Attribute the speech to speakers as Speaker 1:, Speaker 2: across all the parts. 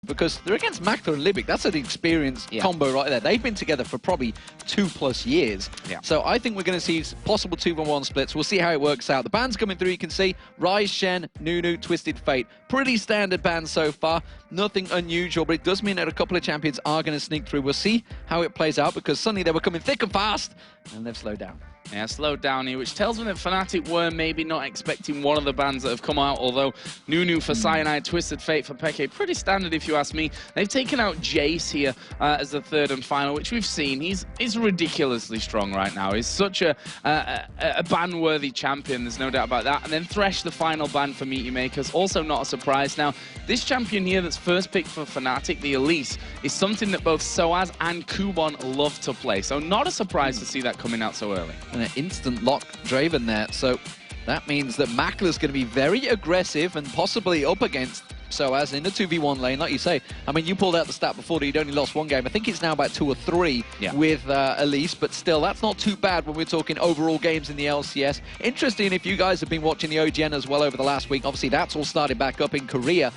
Speaker 1: because they're against Makler and Libic. That's an experienced combo right there. They've been together for probably 2+ years. So I think we're going to see possible 2-1 splits. We'll see how it works out. The bans coming through, you can see Rise, Shen, Nunu, Twisted Fate. Pretty standard bans so far. Nothing unusual, but it does mean that a couple of champions are going to sneak through. We'll see how it plays out, because suddenly they were coming thick and fast, and they've slowed down.
Speaker 2: Yeah, slowed down here, which tells me that Fnatic were maybe not expecting one of the bans that have come out, although Nunu for Cyanide, Twisted Fate for Peke, pretty standard if you ask me. They've taken out Jace here as the third and final, which we've seen. He's ridiculously strong right now. He's such a ban-worthy champion, there's no doubt about that. And then Thresh, the final ban for Meet Your Makers, also not a surprise. Now, this champion here that's first picked for Fnatic, the Elise, is something that both Soaz and Kubon love to play, so not a surprise to see that coming out so early.
Speaker 1: And an instant lock Draven there, so that means that Makler's going to be very aggressive and possibly up against Soaz in the 2v1 lane, like you say. I mean, you pulled out the stat before that he'd only lost one game. I think it's now about 2 or 3 with Elise, but still, that's not too bad when we're talking overall games in the LCS. Interesting if you guys have been watching the OGN as well over the last week. Obviously, that's all started back up in Korea.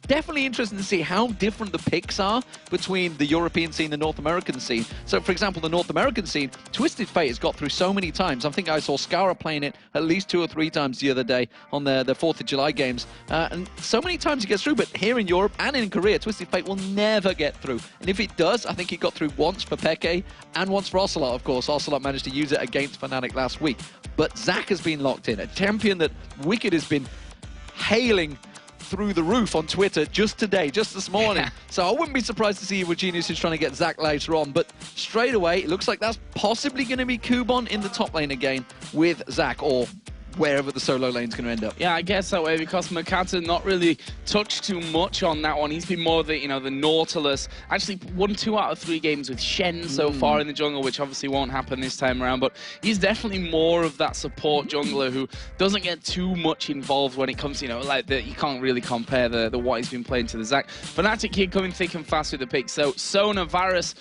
Speaker 1: Definitely interesting to see how different the picks are between the European scene and the North American scene. So, for example, the North American scene, Twisted Fate has got through so many times. I think I saw Scara playing it at least 2 or 3 times the other day on the 4th of July games. And so many times he gets through, but here in Europe and in Korea, Twisted Fate will never get through. And if it does, I think it got through once for Peke and once for Ocelot, of course. Ocelot managed to use it against Fnatic last week. But Zac has been locked in, a champion that Wicked has been hailing through the roof on Twitter just today, just this morning. So I wouldn't be surprised to see if Genius is trying to get Zac later on, but straight away, it looks like that's possibly going to be Kubon in the top lane again with Zac, or wherever the solo lane's going to end up.
Speaker 2: Yeah, I guess that way, because Makata not really touched too much on that one. He's been more the, the Nautilus. Actually won 2 out of 3 games with Shen so far in the jungle, which obviously won't happen this time around, but he's definitely more of that support jungler who doesn't get too much involved when it comes to, like, you can't really compare the what he's been playing to the Zac. Fnatic here coming thick and fast with the pick. So Sona Varus,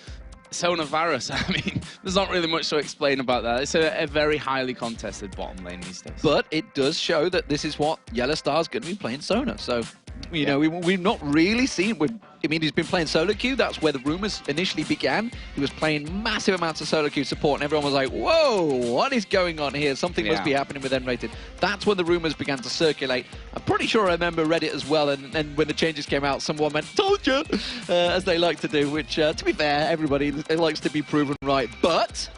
Speaker 2: I mean, there's not really much to explain about that. It's a very highly contested bottom lane these days.
Speaker 1: But it does show that this is what Yellow Star's going to be playing Sona. So, you know, we've not really seen... I mean, he's been playing solo queue. That's where the rumors initially began. He was playing massive amounts of solo queue support, and everyone was like, whoa, what is going on here? Something must be happening with N-Rated. That's when the rumors began to circulate. I'm pretty sure I remember Reddit as well, and when the changes came out, someone went, told you, as they like to do, which, to be fair, everybody likes to be proven right. But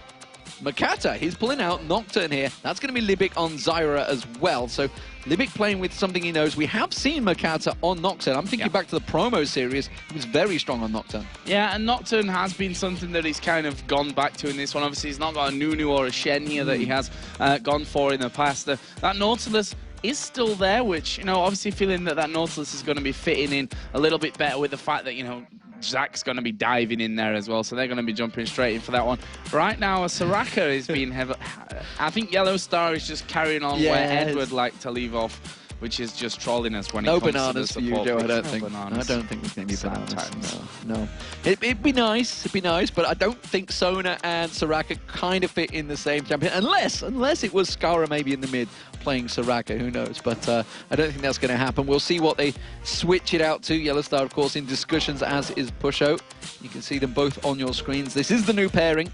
Speaker 1: Makata, he's pulling out Nocturne here. That's going to be Libic on Zyra as well. So Libic playing with something he knows. We have seen Makata on Nocturne. I'm thinking back to the promo series. He was very strong on Nocturne.
Speaker 2: Yeah, and Nocturne has been something that he's kind of gone back to in this one. Obviously, he's not got a Nunu or a Shen here that he has gone for in the past. That Nautilus is still there, which, obviously feeling that Nautilus is going to be fitting in a little bit better with the fact that, Zac's going to be diving in there as well, so they're going to be jumping straight in for that one. Right now, Soraka is being heavy. I think Yellow Star is just carrying on where Edward liked to leave off, which is just trolling us when it comes to the support. No bananas for you, Joe, I don't think. I don't think there's going to be bananas. No. It'd be nice, but I don't think Sona and Soraka kind of fit in the same champion, unless it was Scara maybe in the mid playing Soraka, who knows, but I don't think that's going to happen. We'll see what they switch it out to. Yellow Star, of course, in discussions, as is Pusho. You can see them both on your screens. This is the new pairing.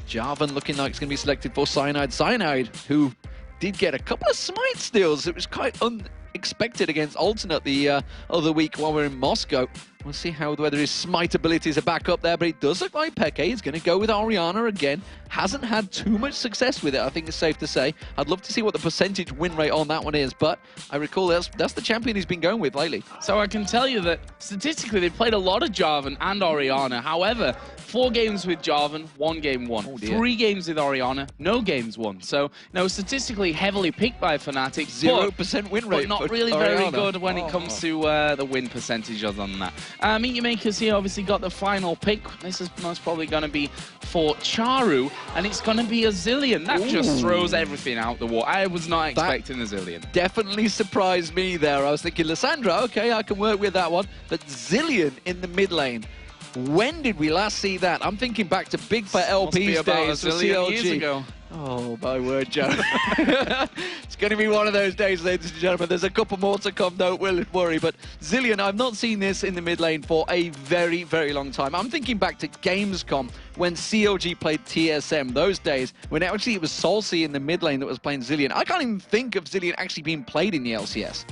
Speaker 2: Jarvan looking like it's going to be selected for Cyanide. Cyanide, who did get a couple of smite steals. It was quite unexpected against Alternate the other week while we're in Moscow. We'll see whether his smite abilities are back up there, but it does look like Peke is going to go with Orianna again. Hasn't had too much success with it, I think it's safe to say. I'd love to see what the percentage win rate on that one is, but I recall that's the champion he's been going with lately. So I can tell you that statistically they've played a lot of Jarvan and Orianna. However, 4 games with Jarvan, 1 game won. 3 games with Orianna, no games won. So, statistically heavily picked by Fnatic.
Speaker 1: 0% win rate,
Speaker 2: but not really very good when it comes to the win percentages on that. Meet Your Makers here obviously got the final pick. This is most probably going to be for Charu, and it's going to be a Zillion. That just throws everything out the wall. I was not expecting a Zillion. Definitely surprised me there. I was thinking, Lissandra, okay, I can work with that one. But Zillion in the mid lane. When did we last see that? I'm thinking back to Big Fat LP's days for CLG.
Speaker 1: Oh, my word, Joe. It's going to be one of those days, ladies and gentlemen. There's a couple more to come, don't worry. But Zilean, I've not seen this in the mid lane for a very, very long time. I'm thinking back to Gamescom when CLG played TSM, those days when actually it was Solcy in the mid lane that was playing Zilean. I can't even think of Zilean actually being played in the LCS.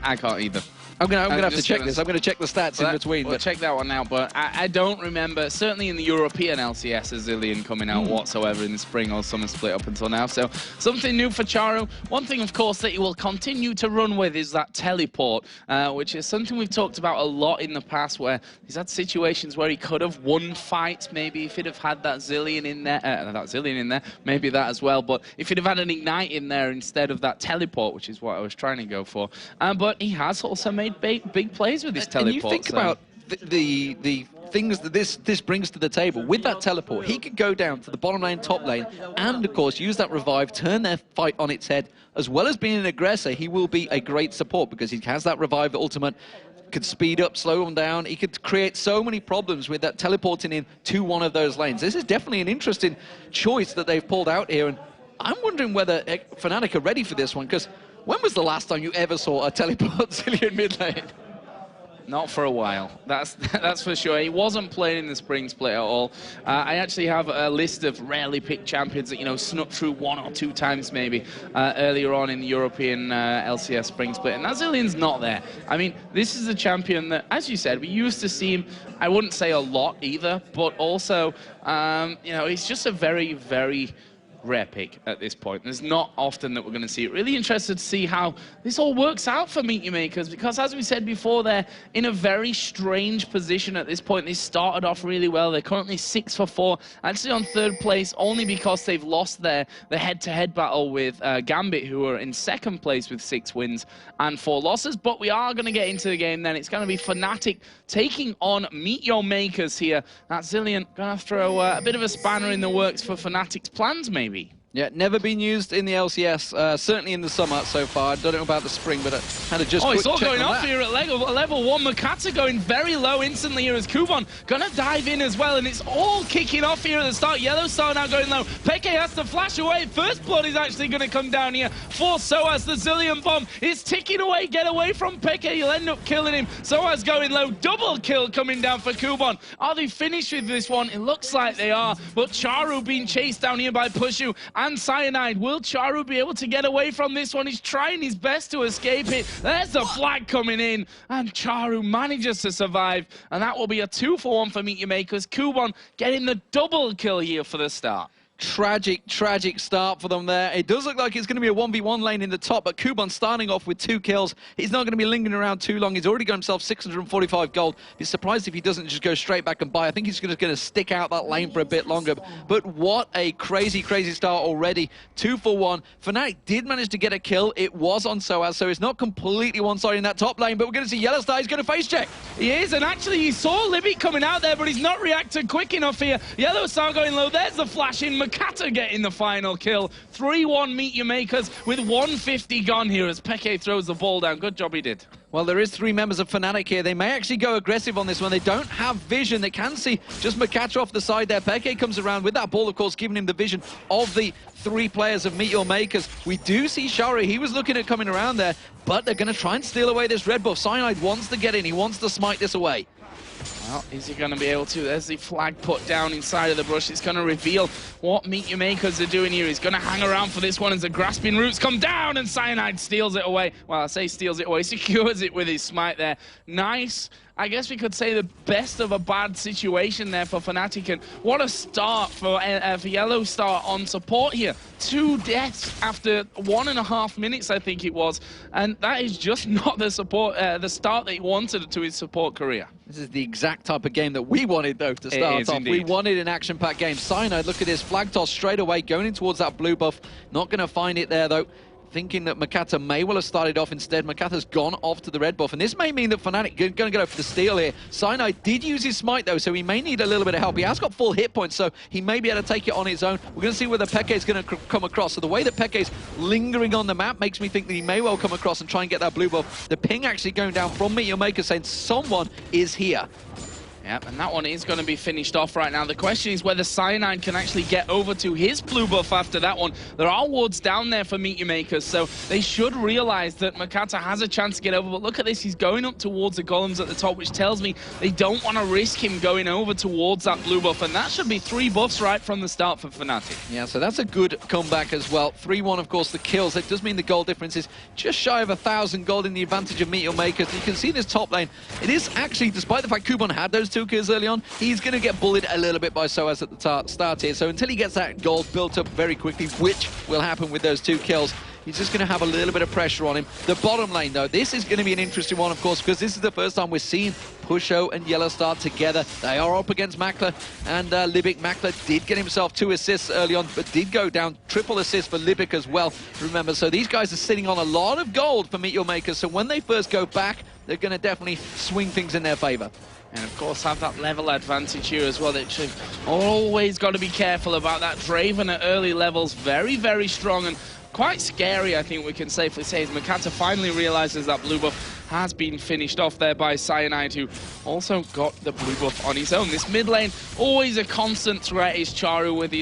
Speaker 2: I can't either.
Speaker 1: I'm gonna have to check this. I'm gonna check the stats in between.
Speaker 2: We'll check that one out, but I don't remember, certainly in the European LCS, a Zilean coming out whatsoever in the spring or summer split up until now. So something new for Charu. One thing, of course, that he will continue to run with is that teleport, which is something we've talked about a lot in the past, where he's had situations where he could have won fights, maybe if he'd have had that Zilean in there, maybe that as well. But if he'd have had an Ignite in there instead of that teleport, which is what I was trying to go for. But he has also made big plays with his teleport.
Speaker 1: And you think about the things that this brings to the table. With that teleport, he could go down to the bottom lane, top lane, and of course use that revive, turn their fight on its head. As well as being an aggressor, he will be a great support because he has that revive ultimate, could speed up, slow them down. He could create so many problems with that teleporting in to one of those lanes. This is definitely an interesting choice that they've pulled out here, and I'm wondering whether Fnatic are ready for this one, because when was the last time you ever saw a teleport Zilean mid lane?
Speaker 2: Not for a while, that's for sure. He wasn't playing in the spring split at all. I actually have a list of rarely picked champions that, you know, snuck through 1 or 2 times maybe earlier on in the European LCS spring split, and that Zilean's not there. I mean, this is a champion that, as you said, we used to see him, I wouldn't say a lot either, but also, you know, he's just a very, very rare pick at this point. There's not often that we're going to see it. Really interested to see how this all works out for Meet Your Makers, because as we said before, they're in a very strange position at this point. They started off really well. They're currently 6 for 4, actually on 3rd place only because they've lost their head-to-head battle with Gambit, who are in 2nd place with 6 wins and 4 losses. But we are going to get into the game then. It's going to be Fnatic taking on Meet Your Makers here. That Zilean going to throw a bit of a spanner in the works for Fnatic's plans, maybe.
Speaker 1: Yeah, never been used in the LCS, certainly in the summer so far. I don't know about the spring, but I had to just
Speaker 2: it's all
Speaker 1: check
Speaker 2: going
Speaker 1: on
Speaker 2: off
Speaker 1: that.
Speaker 2: here at level 1. Makata going very low instantly here as Kuban gonna dive in as well, and it's all kicking off here at the start. Yellow Star now going low. Peke has to flash away. First blood is actually gonna come down here for Soaz. The Zilean bomb is ticking away. Get away from Peke. You'll end up killing him. Soaz going low. Double kill coming down for Kuban. Are they finished with this one? It looks like they are, but Charu being chased down here by Pushu and Cyanide. Will Charu be able to get away from this one? He's trying his best to escape it. There's the flag coming in, and Charu manages to survive, and that will be a 2 for 1 for Meet Your Makers. Kuban getting the double kill here for the start.
Speaker 1: Tragic start for them there. It does look like it's going to be a 1v1 lane in the top, but Kuban starting off with 2 kills. He's not going to be lingering around too long. He's already got himself 645 gold. Be surprised if he doesn't just go straight back and buy. I think he's just going to stick out that lane for a bit longer. But what a crazy start already. 2 for 1. Fnatic did manage to get a kill. It was on Soaz, so it's not completely one-sided in that top lane, but we're going to see Yellow Star. He's going to face check.
Speaker 2: He is, and actually he saw Libby coming out there, but he's not reacted quick enough here. Yellow Star going low. There's the flash in. Makata getting the final kill. 3-1 Meet Your Makers with 150 gone here as Peke throws the ball down. Good job he did.
Speaker 1: Well, there is 3 members of Fnatic here. They may actually go aggressive on this one. They don't have vision. They can see just Makata off the side there. Peke comes around with that ball, of course, giving him the vision of the 3 players of Meet Your Makers. We do see Shari. He was looking at coming around there, but they're going to try and steal away this red buff. Cyanide wants to get in. He wants to smite this away.
Speaker 2: Well, is he going to be able to? There's the flag put down inside of the brush. It's going to reveal what Meet Your Makers are doing here. He's going to hang around for this one as the grasping roots come down and Cyanide steals it away. Well, I say steals it away, secures it with his smite there. Nice. I guess we could say the best of a bad situation there for Fnatic, and what a start for Yellow Star on support here. 2 deaths after 1.5 minutes, I think it was, and that is just not the support, the start that he wanted to his support career.
Speaker 1: This is the exact type of game that we wanted, though, to start off.
Speaker 2: Indeed.
Speaker 1: We wanted an action-packed game. Cyanide, look at this, flag toss straight away, going in towards that blue buff. Not going to find it there, though. Thinking that Makata may well have started off instead. Makata's gone off to the red buff, and this may mean that Fnatic going to go for the steal here. Cyanide did use his smite, though, so he may need a little bit of help. He has got full hit points, so he may be able to take it on his own. We're going to see whether Peke is going to come across. So the way that Peke is lingering on the map makes me think that he may well come across and try and get that blue buff. The ping actually going down from Meet Your Maker saying someone is here.
Speaker 2: Yep, and that one is going to be finished off right now. The question is whether Cyanide can actually get over to his blue buff after that one. There are wards down there for Meteor Makers, so they should realize that Makata has a chance to get over. But look at this, he's going up towards the golems at the top, which tells me they don't want to risk him going over towards that blue buff. And that should be 3 buffs right from the start for Fnatic.
Speaker 1: Yeah, so that's a good comeback as well. 3-1, of course, the kills. It does mean the gold difference is just shy of 1,000 gold in the advantage of Meteor Makers. You can see this top lane. It is actually, despite the fact Kuban had those 2 kills early on, he's going to get bullied a little bit by SOAS at the start here. So until he gets that gold built up very quickly, which will happen with those 2 kills, he's just going to have a little bit of pressure on him. The bottom lane, though, this is going to be an interesting one, of course, because this is the first time we're seeing Pusho and Yellowstar together. They are up against Makler and Libic. Makler did get himself 2 assists early on, but did go down. Triple assist for Libic as well, remember. So these guys are sitting on a lot of gold for Meteor Makers. So when they first go back, they're going to definitely swing things in their favor.
Speaker 2: And of course have that level advantage here as well. They've always got to be careful about that. Draven at early levels, very, very strong and quite scary, I think we can safely say, as Makata finally realizes that blue buff has been finished off there by Cyanide, who also got the blue buff on his own. This mid lane, always a constant threat is Charu with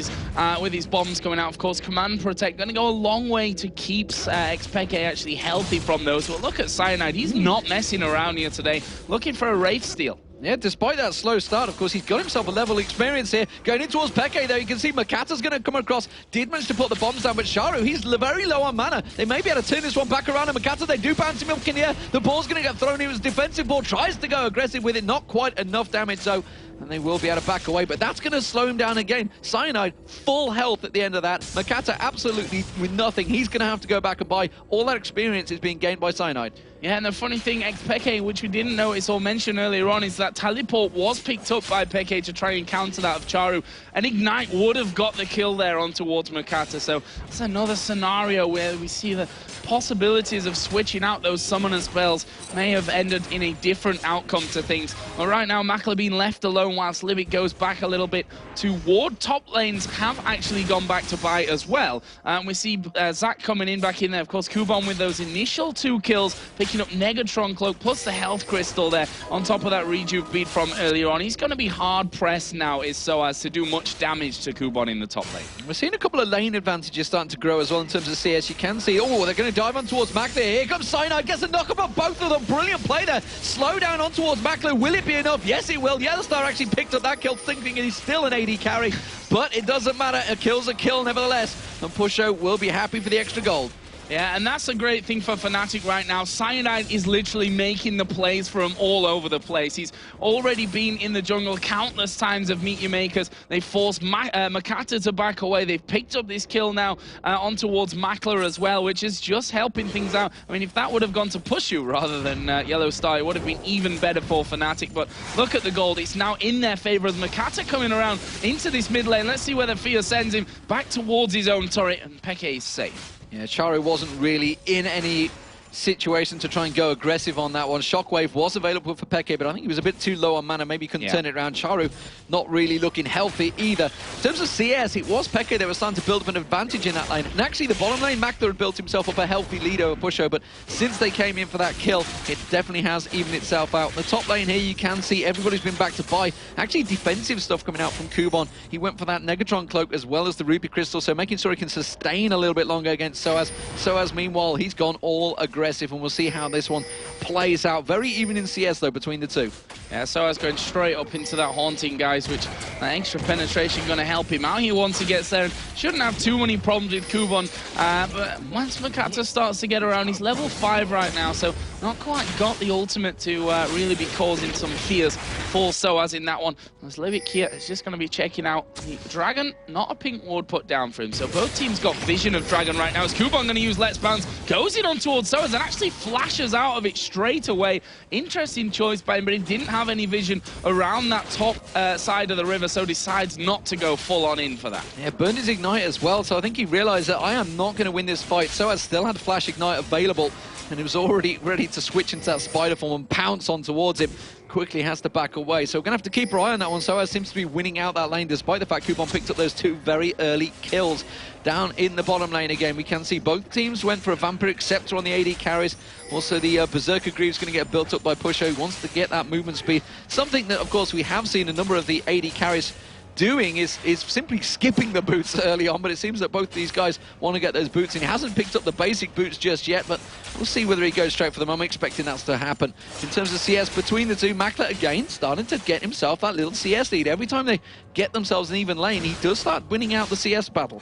Speaker 2: his bombs coming out. Of course, Command Protect going to go a long way to keep Xpeke actually healthy from those. But look at Cyanide, he's not messing around here today, looking for a Wraith steal.
Speaker 1: Yeah, despite that slow start, of course, he's got himself a level experience here. Going in towards Peke, though, you can see Makata's going to come across. Did manage to put the bombs down, but Charu, he's very low on mana. They may be able to turn this one back around, and Makata, they do bounce him up in the air. The ball's going to get thrown. He was defensive ball, tries to go aggressive with it. Not quite enough damage, though. And they will be able to back away, but that's going to slow him down again. Cyanide, full health at the end of that. Makata absolutely with nothing. He's going to have to go back and buy. All that experience is being gained by Cyanide.
Speaker 2: Yeah, and the funny thing, Xpeke, which we didn't notice or mention earlier on, is that Teleport was picked up by Peke to try and counter that of Charu. And Ignite would have got the kill there on towards Makata. So it's another scenario where we see the possibilities of switching out those summoner spells may have ended in a different outcome to things. But right now, Makler being left alone whilst Libic goes back a little bit to ward. Top lanes have actually gone back to buy as well. We see Zach coming in back in there. Of course, Kuban with those initial 2 kills, picking up Negatron Cloak plus the health crystal there on top of that rejuve beat from earlier on. He's going to be hard pressed now is so as to do much damage to Kuban in the top lane.
Speaker 1: We're seeing a couple of lane advantages starting to grow as well in terms of CS. You can see, oh, they're going to dive on towards Mac there. Here comes Cyanide, gets a knock up both of them. Brilliant play there. Slow down on towards Makler. Will it be enough? Yes, it will. Yellowstar actually picked up that kill, thinking he's still an AD carry, but it doesn't matter. A kill's a kill nevertheless, and Pusho will be happy for the extra gold.
Speaker 2: Yeah, and that's a great thing for Fnatic right now. Cyanide is literally making the plays for him all over the place. He's already been in the jungle countless times of Meteor Makers. They forced Makata to back away. They've picked up this kill now on towards Makler as well, which is just helping things out. I mean, if that would have gone to Pushu rather than Yellowstar, it would have been even better for Fnatic. But look at the gold. It's now in their favor as Makata coming around into this mid lane. Let's see whether Fia sends him back towards his own turret, and Peke is safe.
Speaker 1: Yeah, Charu wasn't really in any situation to try and go aggressive on that one. Shockwave was available for Peke, but I think he was a bit too low on mana. Maybe he couldn't turn it around. Charu not really looking healthy either. In terms of CS, it was Peke that was starting to build up an advantage in that lane. And actually, the bottom lane, Makler had built himself up a healthy lead over Pusho, but since they came in for that kill, it definitely has evened itself out. The top lane here, you can see everybody's been back to buy. Actually, defensive stuff coming out from Kuban. He went for that Negatron Cloak as well as the Ruby Crystal, so making sure he can sustain a little bit longer against SOAS. SOAS, meanwhile, he's gone all aggressive, and we'll see how this one plays out. Very even in CS, though, between the two.
Speaker 2: Yeah, SOAS going straight up into that Haunting, guys, which that extra penetration going to help him out here once he gets there. Shouldn't have too many problems with Kuban, but once Makata starts to get around, he's level 5 right now, so not quite got the ultimate to really be causing some fears for SOAS in that one. As Levick here is just going to be checking out the Dragon, not a pink ward put down for him, so both teams got vision of Dragon right now. As Kuban going to use Let's Bounce, goes in on towards SOAS and actually flashes out of it straight away. Interesting choice by him, but he didn't have any vision around that top side of the river, so decides not to go full on in for that.
Speaker 1: Yeah, burned his Ignite as well, so I think he realized that I am not going to win this fight. SOAS still had Flash Ignite available, and he was already ready to switch into that spider form and pounce on towards him. quickly has to back away. So we're going to have to keep our eye on that one. SOAS seems to be winning out that lane, despite the fact Coupon picked up those 2 very early kills down in the bottom lane again. We can see both teams went for a Vampiric Scepter on the AD carries. Also, the Berserker Greaves going to get built up by Pusho. He wants to get that movement speed. Something that, of course, we have seen a number of the AD carries doing is simply skipping the boots early on, but it seems that both these guys want to get those boots in. He hasn't picked up the basic boots just yet, but we'll see whether he goes straight for them. I'm expecting that to happen. In terms of CS between the two, Makler again starting to get himself that little CS lead. Every time they get themselves an even lane, he does start winning out the CS battle.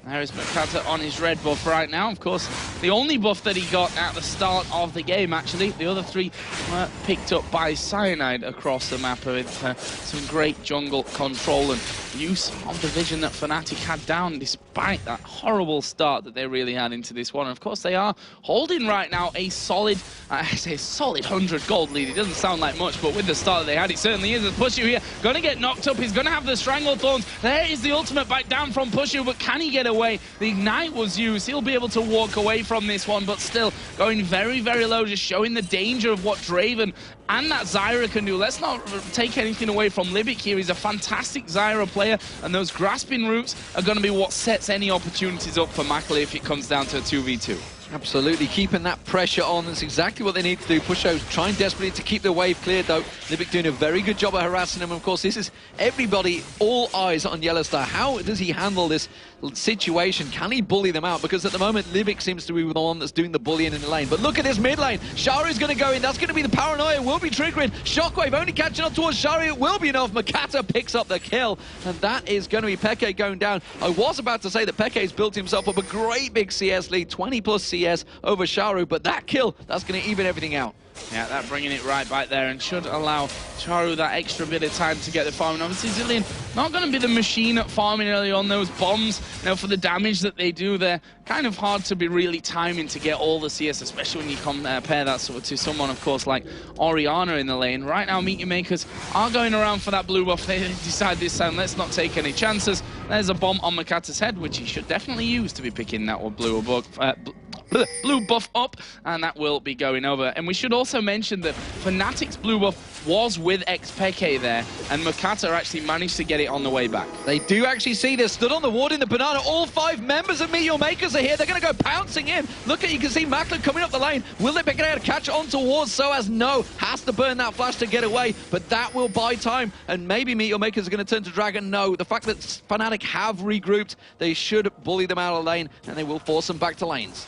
Speaker 2: There is Makata on his red buff right now. Of course, the only buff that he got at the start of the game, actually. The other 3 were picked up by Cyanide across the map with some great jungle control and use of the vision that Fnatic had down, despite that horrible start that they really had into this one. And of course, they are holding right now a solid, I say a solid 100 gold lead. It doesn't sound like much, but with the start that they had, it certainly is. Pushu here, going to get knocked up. He's going to have the Stranglethorns. There is the ultimate bite down from Pushu, but can he get away? The Ignite was used. He'll be able to walk away from this one, but still going very, very low, just showing the danger of what Draven and that Zyra can do. Let's not take anything away from Libic here. He's a fantastic Zyra player, and those grasping roots are going to be what sets any opportunities up for Makler if it comes down to a 2v2.
Speaker 1: Absolutely, keeping that pressure on. That's exactly what they need to do. Pusho trying desperately to keep the wave cleared, though. Libic doing a very good job of harassing him. Of course, this is everybody, all eyes on Yellowstar. How does he handle this situation? Can he bully them out? Because at the moment, Libic seems to be the one that's doing the bullying in the lane. But look at this mid lane. Sharu's going to go in. That's going to be the paranoia. Will be triggering. Shockwave only catching up towards Sharu. It will be enough. Makata picks up the kill. And that is going to be Peke going down. I was about to say that Peke's built himself up a great big CS lead. 20 plus CS over Sharu. But that kill, that's going to even everything out.
Speaker 2: Yeah, that bringing it right back there and should allow Charu that extra bit of time to get the farm. And obviously Zilean not going to be the machine at farming early on. Those bombs, you know, for the damage that they do, they're kind of hard to be really timing to get all the CS, especially when you compare that sort of to someone, of course, like Orianna in the lane. Right now, Meteor Makers are going around for that blue buff. They decide this time, let's not take any chances. There's a bomb on Makata's head, which he should definitely use to be picking that one blue buff up, and that will be going over. And we should also mention that Fnatic's blue buff was with XPeke there, and Makata actually managed to get it on the way back.
Speaker 1: They do actually see this. Stood on the ward in the banana. All 5 members of Meteor Makers are here. They're going to go pouncing in. Look at, you can see Makler coming up the lane. Will they be able to catch on towards SOAS? No. Has to burn that flash to get away, but that will buy time, and maybe Meteor Makers are going to turn to Dragon. No. The fact that Fnatic have regrouped, they should bully them out of lane, and they will force them back to lanes.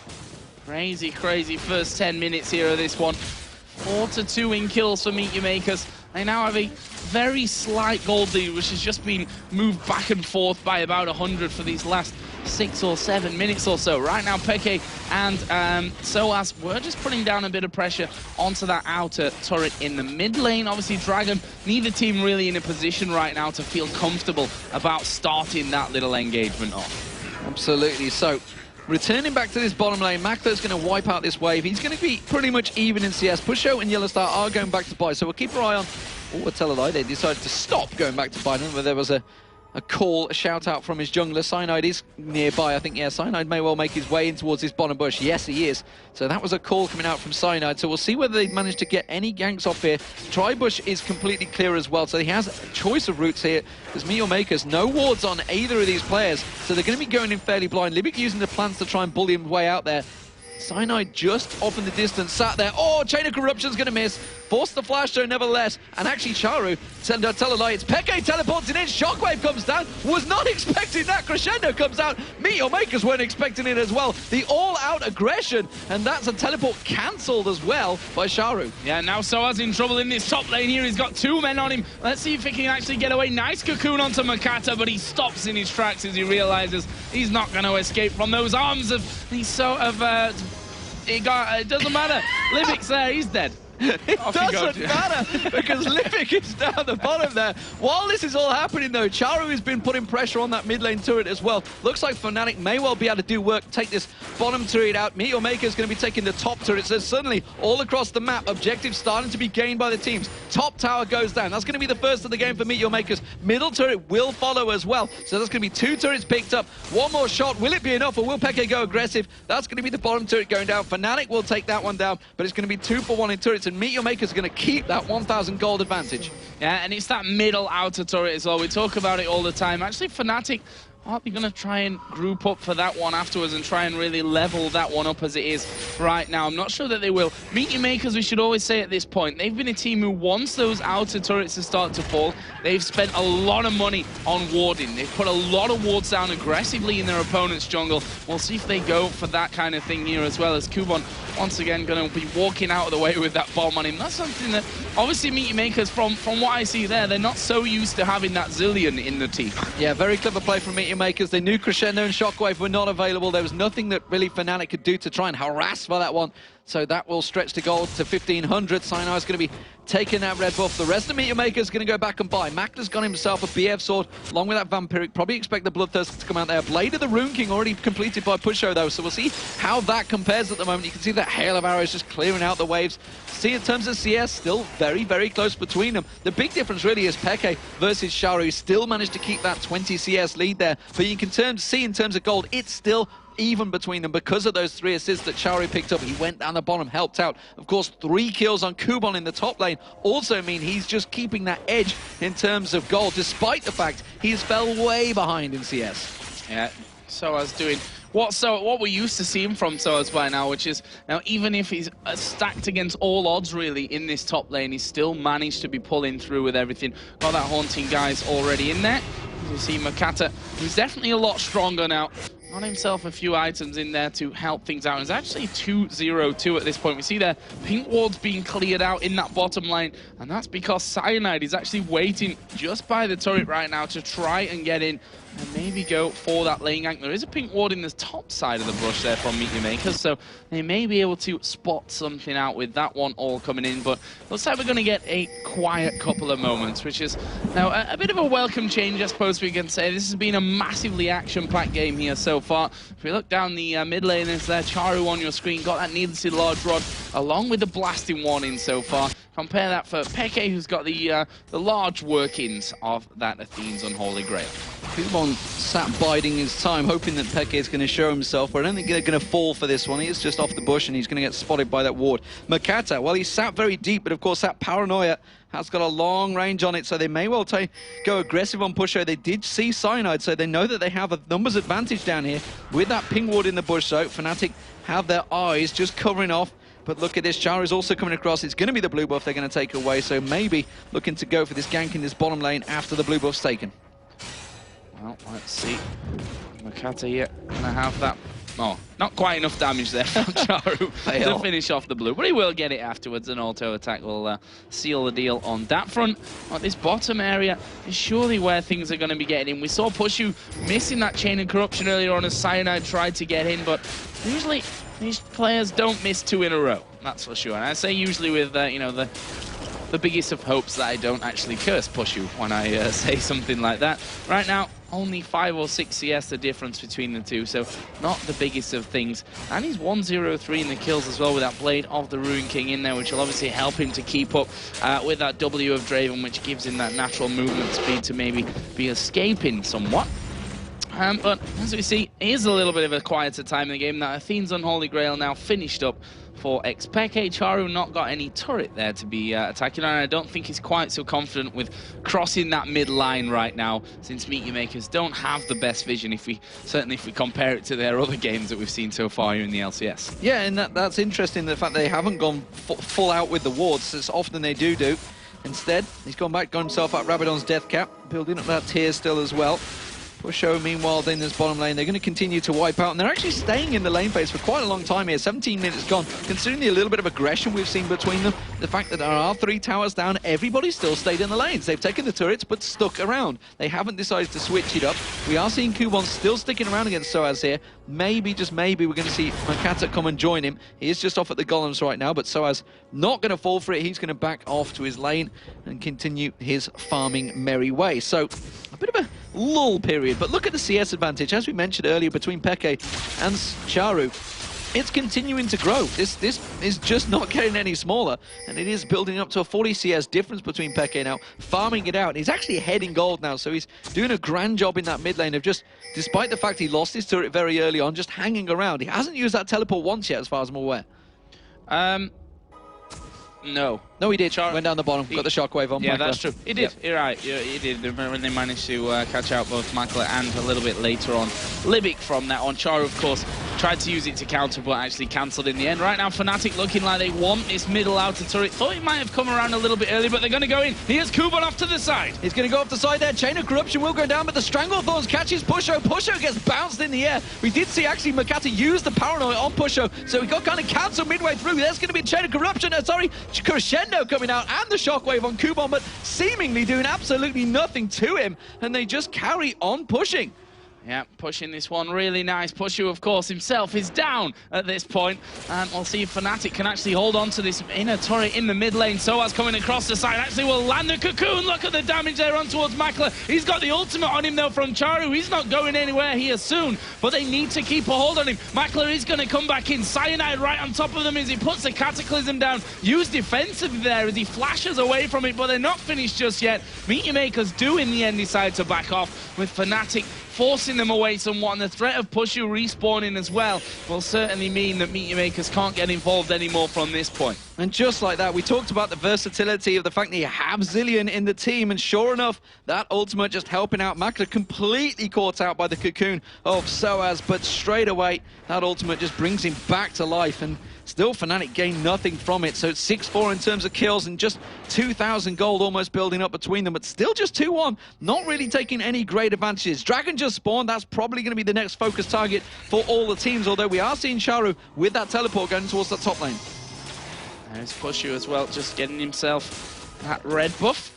Speaker 2: Crazy, crazy first 10 minutes here of this one. 4-2 in kills for Meteor Makers. They now have a very slight gold lead, which has just been moved back and forth by about 100 for these last 6 or 7 minutes or so. Right now, Peke and SOAS were just putting down a bit of pressure onto that outer turret in the mid lane. Obviously, Dragon, neither team really in a position right now to feel comfortable about starting that little engagement off.
Speaker 1: Absolutely. So, returning back to this bottom lane, Makler's going to wipe out this wave. He's going to be pretty much even in CS. Pusho and Yellowstar are going back to buy, so we'll keep our eye on... Oh, I tell a lie, they decided to stop going back to buy. Remember, there was a call, a shout out from his jungler. Cyanide is nearby, I think. Yeah, Cyanide may well make his way in towards this bottom bush. Yes, he is. So that was a call coming out from Cyanide. So we'll see whether they manage to get any ganks off here. Tribush is completely clear as well, so he has a choice of routes here. There's Meteor Makers, no wards on either of these players, so they're going to be going in fairly blind. Libic using the plants to try and bully him way out there. Cyanide just off in the distance, sat there. Oh, Chain of Corruption's going to miss. Forced the flash though, nevertheless. And actually, Charu, tell a lie, it's Peke teleports in. Shockwave comes down. Was not expecting that. Crescendo comes out. Meteor Makers weren't expecting it as well. The all-out aggression, and that's a teleport cancelled as well by Charu.
Speaker 2: Yeah, now SOAS in trouble in this top lane here. He's got 2 men on him. Let's see if he can actually get away. Nice cocoon onto Makata, but he stops in his tracks as he realizes he's not going to escape from those arms of it doesn't matter. Libic's there, he's dead.
Speaker 1: It doesn't matter because Libic is down the bottom there. While this is all happening though, Charu has been putting pressure on that mid lane turret as well. Looks like Fnatic may well be able to do work, take this bottom turret out. Meteor Maker is going to be taking the top turret. So suddenly, all across the map, objectives starting to be gained by the teams. Top tower goes down. That's going to be the first of the game for Meteor Makers. Middle turret will follow as well. So there's going to be 2 turrets picked up. One more shot. Will it be enough or will Peke go aggressive? That's going to be the bottom turret going down. Fnatic will take that one down, but it's going to be 2 for 1 in turrets. and Meet Your Maker's going to keep that 1,000 gold advantage.
Speaker 2: Yeah, and it's that middle outer turret as well. We talk about it all the time. Actually, Fnatic aren't they going to try and group up for that one afterwards and try and really level that one up as it is right now? I'm not sure that they will. Meet Your Makers, we should always say at this point, they've been a team who, once those outer turrets have started to fall, they've spent a lot of money on warding. They've put a lot of wards down aggressively in their opponent's jungle. We'll see if they go for that kind of thing here as well, as Kubon once again going to be walking out of the way with that bomb on him. That's something that, obviously, Meet Your Makers, from what I see there, they're not so used to having that Zillion in the team.
Speaker 1: Yeah, very clever play from Meet Your Makers. They knew Crescendo and Shockwave were not available. There was nothing that really Fnatic could do to try and harass for that one. So that will stretch the gold to 1,500. Sinai is going to be taking that red buff. The rest of Meet Your Maker is going to go back and buy. Makla's got himself a BF sword along with that Vampiric. Probably expect the Bloodthirster to come out there. Blade of the Rune King already completed by Pusho though, so we'll see how that compares at the moment. You can see that hail of arrows just clearing out the waves. See, in terms of CS, still very, very close between them. The big difference really is Peke versus Sharu. He still managed to keep that 20 CS lead there, but you can see in terms of gold, it's still even between them because of those 3 assists that Sharu picked up. He went down the bottom, helped out. Of course, 3 kills on Kubon in the top lane also mean he's just keeping that edge in terms of gold, despite the fact he's fell way behind in CS.
Speaker 2: Yeah, Soa's doing what we're used to seeing from Soa's by now, which is, now even if he's stacked against all odds really in this top lane, he's still managed to be pulling through with everything. Got that Haunting guys already in there. You see Makata, he's definitely a lot stronger now. Got himself a few items in there to help things out. It's actually 2-0-2 at this point. We see their pink wards being cleared out in that bottom lane, and that's because Cyanide is actually waiting just by the turret right now to try and get in and maybe go for that lane gank. There is a pink ward in the top side of the brush there from Meet Your Makers, so they may be able to spot something out with that one all coming in, but looks like we're going to get a quiet couple of moments, which is now a bit of a welcome change, I suppose we can say. This has been a massively action-packed game here so far. If we look down the mid lane, there's there Charu on your screen, got that needlessly large rod, along with the blasting warning so far. Compare that for Peke, who's got the large workings of that Athene's Unholy Grail.
Speaker 1: Kubon sat biding his time, hoping that Peke is going to show himself, but I don't think they're going to fall for this one. He is just off the bush, and he's going to get spotted by that ward. Makata, well, he sat very deep, but of course that Paranoia has got a long range on it, so they may well go aggressive on Pusho. They did see Cyanide, so they know that they have a numbers advantage down here with that ping ward in the bush, so Fnatic have their eyes just covering off. But look at this, Chara is also coming across. It's going to be the blue buff they're going to take away, so maybe looking to go for this gank in this bottom lane after the blue buff's taken.
Speaker 2: Well, let's see. Makata here going to have that. Oh, not quite enough damage there from Charu to finish off the blue, but he will get it afterwards. An auto attack will seal the deal on that front. But this bottom area is surely where things are going to be getting in. We saw Pushu missing that chain of corruption earlier on as Cyanide tried to get in, but usually these players don't miss 2 in a row. That's for sure. And I say usually with you know, the biggest of hopes that I don't actually curse Pushu when I say something like that. Right now, only 5 or 6 CS the difference between the two, so not the biggest of things. And he's 1-0-3 in the kills as well with that Blade of the Rune King in there, which will obviously help him to keep up with that W of Draven, which gives him that natural movement speed to maybe be escaping somewhat. But as we see, it is a little bit of a quieter time in the game. That Athene's Unholy Grail now finished up for Peke. Charu not got any turret there to be attacking on. I don't think he's quite so confident with crossing that mid line right now, since Meet Your Makers don't have the best vision, certainly if we compare it to their other games that we've seen so far here in the LCS.
Speaker 1: Yeah, and that's interesting, the fact they haven't gone full out with the wards, as often they do. Instead, he's gone himself up Rabadon's death cap, building up that tier still as well. Pusho, meanwhile, in this bottom lane, they're going to continue to wipe out, and they're actually staying in the lane phase for quite a long time here. 17 minutes gone. Considering the little bit of aggression we've seen between them, the fact that there are 3 towers down, everybody still stayed in the lanes. They've taken the turrets, but stuck around. They haven't decided to switch it up. We are seeing Kubon still sticking around against Soaz here. Maybe, just maybe, we're going to see Makata come and join him. He is just off at the golems right now, but Soaz not going to fall for it. He's going to back off to his lane and continue his farming merry way. So, a bit of a lull period, but look at the CS advantage, as we mentioned earlier, between Peke and Charu. It's continuing to grow. This is just not getting any smaller, and it is building up to a 40 CS difference between Peke now, farming it out. He's actually heading gold now, so he's doing a grand job in that mid lane of just, despite the fact he lost his turret very early on, just hanging around. He hasn't used that teleport once yet, as far as I'm aware.
Speaker 2: No.
Speaker 1: No, he did. Went down the bottom, got the shockwave on.
Speaker 2: Yeah,
Speaker 1: Makler.
Speaker 2: That's true. He did. You're right. He did. When they managed to catch out both Makler and a little bit later on Libic from that on. Charu, of course, tried to use it to counter, but actually cancelled in the end. Right now, Fnatic looking like they want this middle outer turret. Thought it might have come around a little bit early, but they're going to go in. Here's Kuban off to the side.
Speaker 1: He's going to go off the side there. Chain of Corruption will go down, but the Stranglethorns catches Pusho. Pusho gets bounced in the air. We did see actually Makata use the Paranoid on Pusho, so he got kind of cancelled midway through. There's going to be a Chain of Corruption. Crescendo coming out, and the Shockwave on Kuban, but seemingly doing absolutely nothing to him, and they just carry on pushing.
Speaker 2: Yeah, pushing this one really nice. Pushu, of course, himself is down at this point. And we'll see if Fnatic can actually hold on to this inner turret in the mid lane. Soaz coming across the side actually will land the cocoon. Look at the damage there on towards Makler. He's got the ultimate on him, though, from Charu. He's not going anywhere here soon, but they need to keep a hold on him. Makler is going to come back in. Cyanide right on top of them as he puts the Cataclysm down. Used defensively there as he flashes away from it, but they're not finished just yet. Meteor Makers do, in the end, decide to back off, with Fnatic forcing them away somewhat, and the threat of Pushu respawning as well will certainly mean that Meteor Makers can't get involved anymore from this point.
Speaker 1: And just like that, we talked about the versatility of the fact that you have Zilean in the team, and sure enough, that ultimate just helping out Makler, completely caught out by the cocoon of Soaz, but straight away, that ultimate just brings him back to life, and still Fnatic gain nothing from it. So it's 6-4 in terms of kills, and just 2,000 gold almost building up between them, but still just 2-1, not really taking any great advantages. Dragon just spawned. That's probably going to be the next focus target for all the teams, although we are seeing Charu with that teleport going towards that top lane.
Speaker 2: There's Pushu as well, just getting himself that red buff.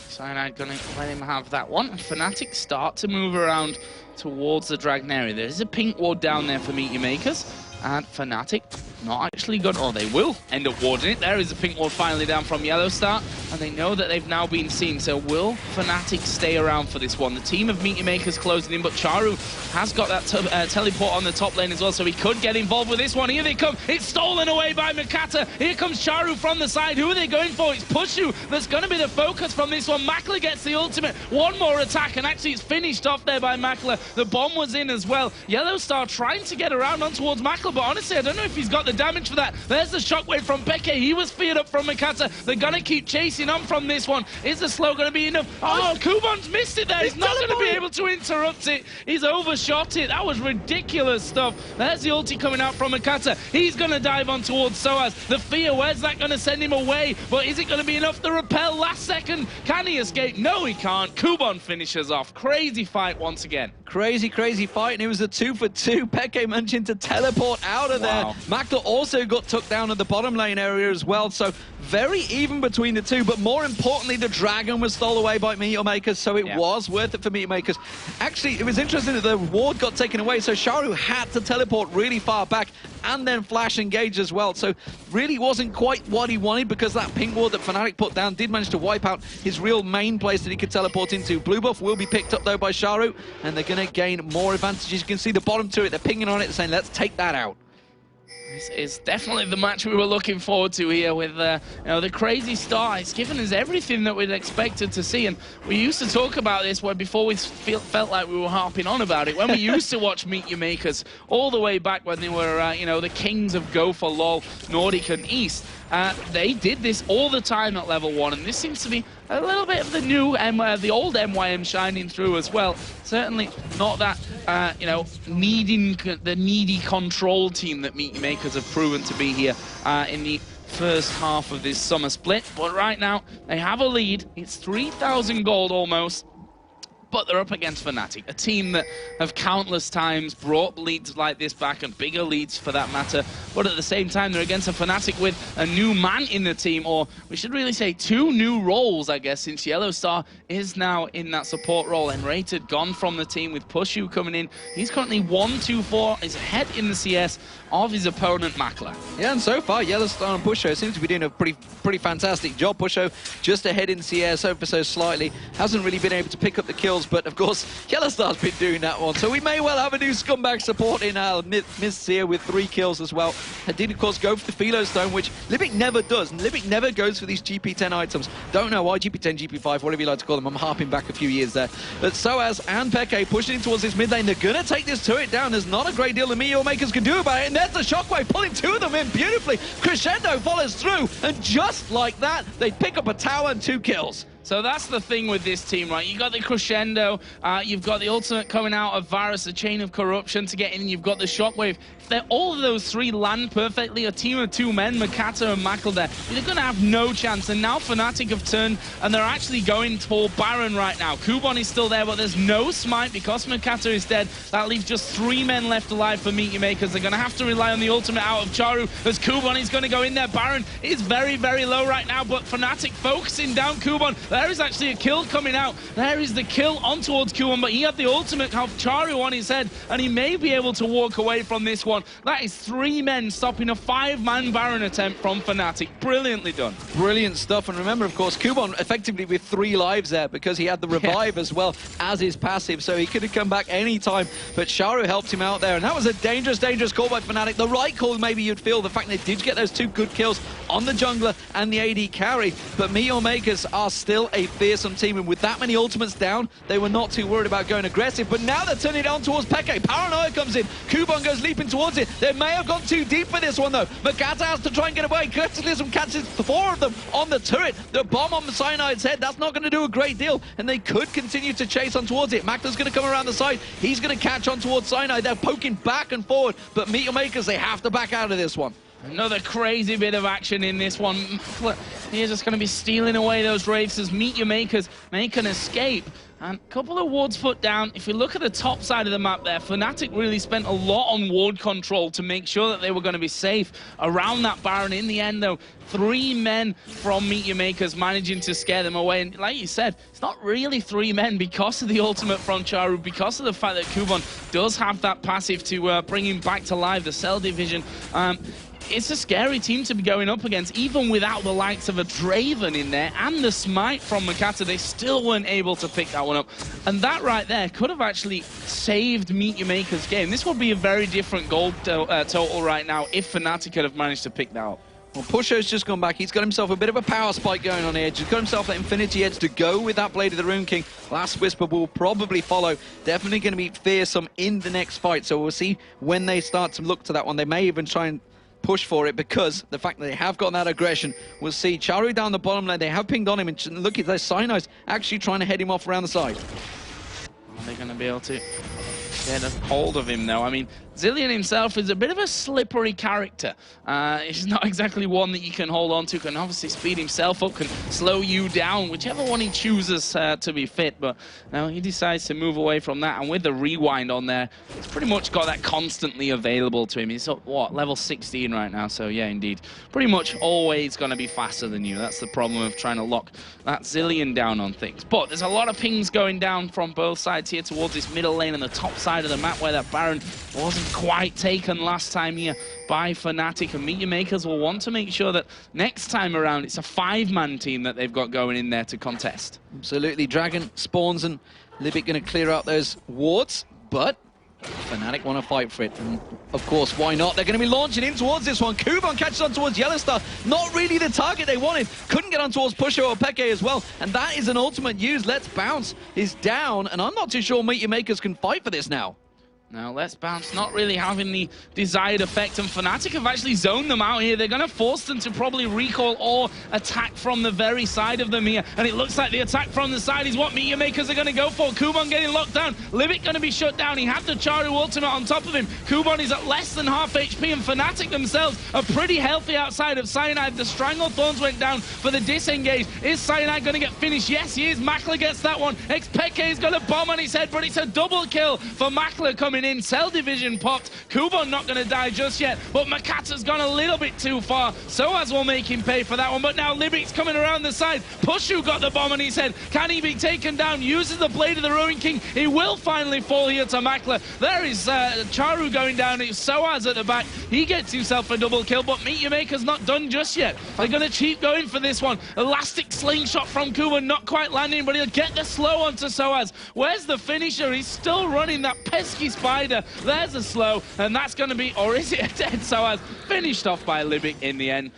Speaker 2: Cyanide going to let him have that one. And Fnatic start to move around towards the Dragon area. There is a pink ward down there for Meteor Makers, and Fnatic not actually got, or they will end up warding it. There is a pink ward finally down from Yellow Star, and they know that they've now been seen. So will Fnatic stay around for this one? The team of Meteor Makers closing in, but Charu has got that teleport on the top lane as well, so he could get involved with this one. Here they come. It's stolen away by Makata. Here comes Charu from the side. Who are they going for? It's Pushu that's going to be the focus from this one. Makler gets the ultimate. One more attack, and actually it's finished off there by Makler. The bomb was in as well. Yellow Star trying to get around on towards Makler, but honestly, I don't know if he's got the damage for that. There's the shockwave from Peke. He was feared up from Makata. They're going to keep chasing on from this one. Is the slow going to be enough? Oh, Kuban's missed it there. He's not going to be able to interrupt it. He's overshot it. That was ridiculous stuff. There's the ulti coming out from Makata. He's going to dive on towards Soaz. The fear, where's that going to send him away? But is it going to be enough to repel last second? Can he escape? No, he can't. Kuban finishes off. Crazy fight once again.
Speaker 1: Crazy, crazy fight, and it was a 2-for-2. Peke managing to teleport out of there. Makler also got took down at the bottom lane area as well, so very even between the two, but more importantly, the Dragon was stole away by Meteor Makers, so it was worth it for Meteor Makers. Actually, it was interesting that the ward got taken away, so Charu had to teleport really far back and then flash engage as well, so really wasn't quite what he wanted, because that pink ward that Fnatic put down did manage to wipe out his real main place that he could teleport into. Blue buff will be picked up though by Charu, and they're going to gain more advantages. You can see the bottom to it, they're pinging on it, saying let's take that out.
Speaker 2: This is definitely the match we were looking forward to here with you know, the crazy start. It's given us everything that we'd expected to see, and we used to talk about this where before we felt like we were harping on about it. When we used to watch Meteor Makers all the way back when they were you know, the kings of Go for LoL, Nordic and East, they did this all the time at level 1, and this seems to be a little bit of the new the old MYM shining through as well. Certainly not that you know, the needy control team that Meteor Makers have proven to be here in the first half of this summer split. But right now they have a lead. It's 3,000 gold almost. But they're up against Fnatic, a team that have countless times brought leads like this back, and bigger leads for that matter. But at the same time, they're against a Fnatic with a new man in the team, or we should really say 2 new roles, I guess, since Yellow Star is now in that support role. And Rated gone from the team with Pushu coming in. He's currently 1-2-4, is ahead in the CS of his opponent, Makler.
Speaker 1: Yeah, and so far, Yellow Star and Pusho seem to be doing a pretty fantastic job. Pusho just ahead in CS, ever so slightly. Hasn't really been able to pick up the kills kills, but of course, Yellowstar's been doing that one. So we may well have a new scumbag support in our Mists here with 3 kills as well. And did, of course, go for the Philo Stone, which Libic never does. And Libic never goes for these GP10 items. Don't know why, GP10, GP5, whatever you like to call them. I'm harping back a few years there. But Soaz and Peke pushing towards this mid lane. They're going to take this turret down. There's not a great deal the Meteor Makers can do about it. And there's the Shockwave pulling 2 of them in beautifully. Crescendo follows through. And just like that, they pick up a tower and 2 kills.
Speaker 2: So that's the thing with this team, right? You got the Crescendo, you've got the ultimate coming out of Varus, the Chain of Corruption to get in, you've got the Shockwave. If all of those 3 land perfectly, a team of 2 men, Makata and Makl there, they're going to have no chance. And now Fnatic have turned, and they're actually going for Baron right now. Kubon is still there, but there's no smite because Makata is dead. That leaves just 3 men left alive for Meteor Makers. They're going to have to rely on the ultimate out of Charu as Kubon is going to go in there. Baron is very, very low right now, but Fnatic focusing down Kubon. There is actually a kill coming out. There is the kill on towards Kubon, but he had the ultimate of Charu on his head, and he may be able to walk away from this one. That is 3 men stopping a 5-man Baron attempt from Fnatic. Brilliantly done.
Speaker 1: Brilliant stuff. And remember, of course, Kubon effectively with 3 lives there because he had the revive as well as his passive, so he could have come back any time. But Charu helped him out there, and that was a dangerous, dangerous call by Fnatic. The right call, maybe you'd feel, the fact they did get those 2 good kills on the jungler and the AD carry. But Meteor Makers are still a fearsome team, and with that many ultimates down, they were not too worried about going aggressive. But now they're turning it on towards Peke. Paranoia comes in. Kubon goes leaping towards it. They may have gone too deep for this one, though. Makata has to try and get away. Curtislism catches 4 of them on the turret. The bomb on the Cyanide's head, that's not going to do a great deal, and they could continue to chase on towards it. Makler's going to come around the side. He's going to catch on towards Cyanide. They're poking back and forward, but Meteor Makers, they have to back out of this one.
Speaker 2: Another crazy bit of action in this one. He's just going to be stealing away those Wraiths as Meteor Makers make an escape. And a couple of wards put down. If you look at the top side of the map there, Fnatic really spent a lot on ward control to make sure that they were going to be safe around that Baron. In the end, though, 3 men from Meteor Makers managing to scare them away. And like you said, it's not really 3 men because of the ultimate from Charu, because of the fact that Kubon does have that passive to bring him back to life, the Cell Division. It's a scary team to be going up against, even without the likes of a Draven in there and the smite from Makata. They still weren't able to pick that one up. And that right there could have actually saved Meteor Maker's game. This would be a very different goal total right now if Fnatic could have managed to pick that up.
Speaker 1: Well, Pusho's just gone back. He's got himself a bit of a power spike going on the edge. He's got himself that Infinity Edge to go with that Blade of the Rune King. Last Whisper will probably follow. Definitely going to be fearsome in the next fight. So we'll see when they start to look to that one. They may even try and push for it because the fact that they have gotten that aggression. We'll see Charu down the bottom lane. They have pinged on him, and look at their Cyanide's actually trying to head him off around the side.
Speaker 2: Are they going to be able to get a hold of him, though? I mean, Zilean himself is a bit of a slippery character. He's not exactly one that you can hold on to, can obviously speed himself up, can slow you down, whichever one he chooses to be fit. But now he decides to move away from that, and with the rewind on there, he's pretty much got that constantly available to him. He's up, what, level 16 right now, so yeah, indeed. Pretty much always going to be faster than you. That's the problem of trying to lock that Zilean down on things. But there's a lot of pings going down from both sides here towards this middle lane and the top side of the map where that Baron wasn't quite taken last time here by Fnatic, and Meteor Makers will want to make sure that next time around it's a 5-man team that they've got going in there to contest.
Speaker 1: Absolutely. Dragon spawns and Libic going to clear out those wards, but Fnatic want to fight for it, and of course, why not? They're going to be launching in towards this one. Kubon catches on towards Yellowstar. Not really the target they wanted. Couldn't get on towards Pusho or Peke as well, and that is an ultimate use. Let's Bounce is down, and I'm not too sure Meteor Makers can fight for this now.
Speaker 2: Now, Let's Bounce not really having the desired effect, and Fnatic have actually zoned them out here. They're going to force them to probably recall or attack from the very side of them here, and it looks like the attack from the side is what Meteor Makers are going to go for. Kubon getting locked down. Libic going to be shut down. He had the Charu ultimate on top of him. Kubon is at less than half HP, and Fnatic themselves are pretty healthy outside of Cyanide. The Strangled Thorns went down for the disengage. Is Cyanide going to get finished? Yes, he is. Makler gets that one. Xpeke is going to bomb on his head, but it's a double kill for Makler coming coming in. Cell division popped. Kuban not going to die just yet, but Makata's gone a little bit too far. Soaz will make him pay for that one, but now Libic's coming around the side. Pushu got the bomb on his head. Can he be taken down? Uses the Blade of the Ruin King. He will finally fall here to Makler. There is Charu going down. It's Soaz at the back. He gets himself a double kill, but Meet Your Maker's not done just yet. They're going to keep going for this one. Elastic slingshot from Kuban, not quite landing, but he'll get the slow onto Soaz. Where's the finisher? He's still running that pesky spider. There's a slow, and that's going to be, or is it a dead Soaz? Finished off by Libic in the end.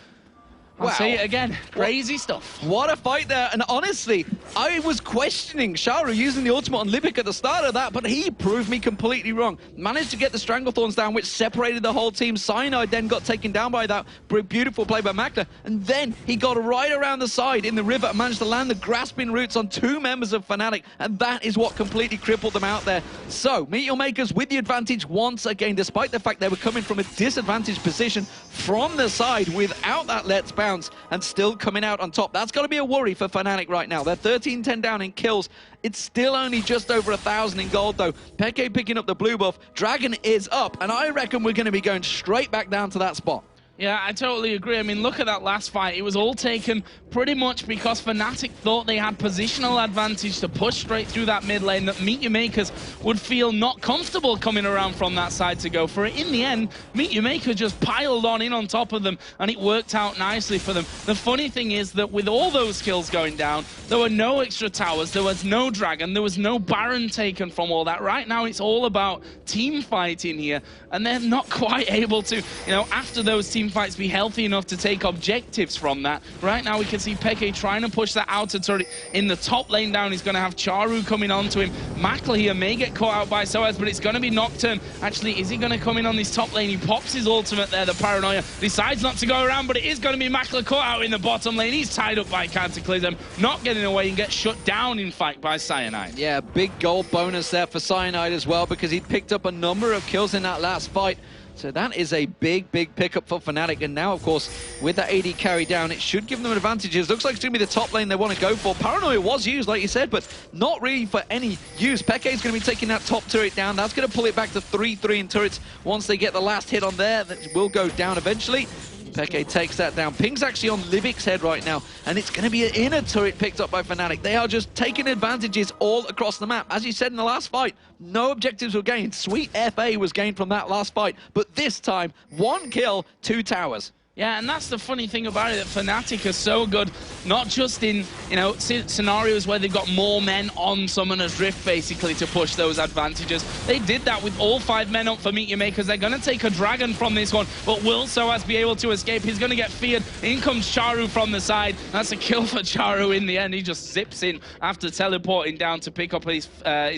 Speaker 2: I'll say it again. Crazy stuff.
Speaker 1: What a fight there. And honestly, I was questioning Sharu using the ultimate on Libic at the start of that, but he proved me completely wrong. Managed to get the Stranglethorns down, which separated the whole team. Cyanide then got taken down by that beautiful play by Makler. And then he got right around the side in the river and managed to land the grasping roots on 2 members of Fnatic. And that is what completely crippled them out there. So, Meet Your Makers with the advantage once again, despite the fact they were coming from a disadvantaged position from the side without that Let's Bounce, and still coming out on top. That's got to be a worry for Fnatic right now. They're 13-10 down in kills. It's still only just over 1,000 in gold, though. Peke picking up the blue buff. Dragon is up, and I reckon we're going to be going straight back down to that spot.
Speaker 2: Yeah, I totally agree. I mean, look at that last fight. It was all taken pretty much because Fnatic thought they had positional advantage to push straight through that mid lane, that Meet Your Makers would feel not comfortable coming around from that side to go for it. In the end, Meet Your Maker just piled on in on top of them, and it worked out nicely for them. The funny thing is that with all those kills going down, there were no extra towers, there was no Dragon, there was no Baron taken from all that. Right now, it's all about team fighting here, and they're not quite able to, after those team fights, be healthy enough to take objectives from that. Right now we can see Peke trying to push that outer turret in the top lane down. He's going to have Charu coming onto him. Makler here may get caught out by Soaz, but it's going to be Nocturne. Actually, is he going to come in on this top lane? He pops his ultimate there, the Paranoia. Decides not to go around, but it is going to be Makler caught out in the bottom lane. He's tied up by Cataclysm, not getting away and gets shut down, in fact, by Cyanide.
Speaker 1: Yeah, big gold bonus there for Cyanide as well, because he picked up a number of kills in that last fight. So that is a big pickup for Fnatic. And now, of course, with that AD carry down, it should give them advantages. Looks like it's going to be the top lane they want to go for. Paranoia was used, like you said, but not really for any use. Peke's going to be taking that top turret down. That's going to pull it back to 3-3 in turrets. Once they get the last hit on there, that will go down eventually. Peke takes that down. Ping's actually on Libic's head right now, and it's going to be an inner turret picked up by Fnatic. They are just taking advantages all across the map. As you said in the last fight, no objectives were gained. Sweet FA was gained from that last fight, but this time, 1 kill, 2 towers.
Speaker 2: Yeah, and that's the funny thing about it, that Fnatic are so good, not just in, scenarios where they've got more men on Summoner's Rift, basically, to push those advantages. They did that with all 5 men up for Meet Your Makers. They're going to take a Dragon from this one, but will Soaz be able to escape? He's going to get feared. In comes Charu from the side. That's a kill for Charu in the end. He just zips in after teleporting down to pick up his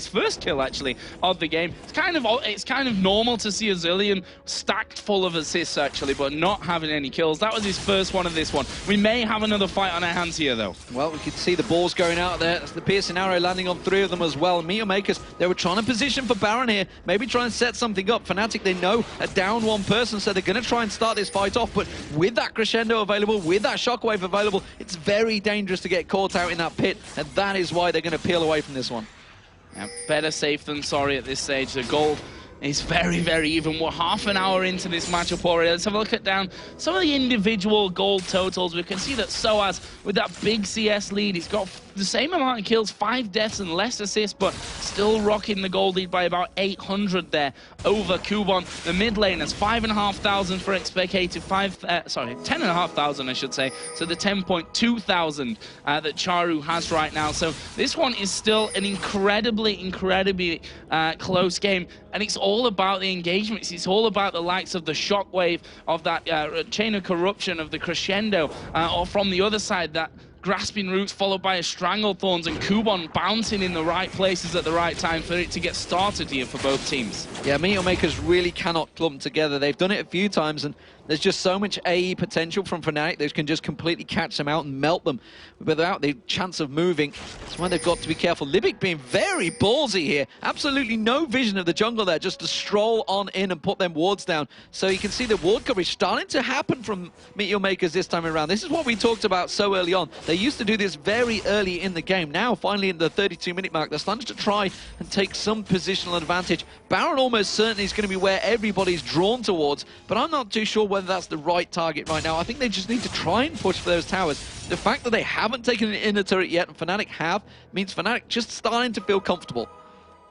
Speaker 2: first kill, actually, of the game. It's kind of normal to see a Zillion stacked full of assists, actually, but not having any kills. That was his first one of this one. We may have another fight on our hands here, though.
Speaker 1: Well, we could see the balls going out there. That's the piercing arrow landing on 3 of them as well. Meet Your Makers, they were trying to position for Baron here, maybe try and set something up. Fnatic, they know a down 1 person, so they're going to try and start this fight off, but with that crescendo available, with that shockwave available, it's very dangerous to get caught out in that pit, and that is why they're going to peel away from this one.
Speaker 2: Yeah, better safe than sorry at this stage. The gold is very even. We're half an hour into this matchup already. Let's have a look at down some of the individual gold totals. We can see that Soaz, with that big CS lead, he's got the same amount of kills, 5 deaths and less assists, but still rocking the gold lead by about 800 there over Kuban. The mid lane has 5,500 for XPK to 10,500, I should say. So the 10.2 thousand that Charu has right now. So this one is still an incredibly close game, and it's all about the engagements. It's all about the likes of the shockwave, of that chain of corruption, of the crescendo, or from the other side, that grasping roots followed by a Stranglethorns, and Kuban bouncing in the right places at the right time for it to get started here for both teams.
Speaker 1: Yeah, Meet Your Makers really cannot clump together. They've done it a few times, and There's just so much AE potential from Fnatic that can just completely catch them out and melt them without the chance of moving. That's why they've got to be careful. Libic being very ballsy here. Absolutely no vision of the jungle there, just to stroll on in and put them wards down. So you can see the ward coverage starting to happen from Meteor Makers this time around. This is what we talked about so early on. They used to do this very early in the game. Now, finally, in the 32-minute mark, they're starting to try and take some positional advantage. Baron almost certainly is going to be where everybody's drawn towards, but I'm not too sure whether that's the right target right now. I think they just need to try and push for those towers. The fact that they haven't taken an inner turret yet, and Fnatic have, means Fnatic just starting to feel comfortable.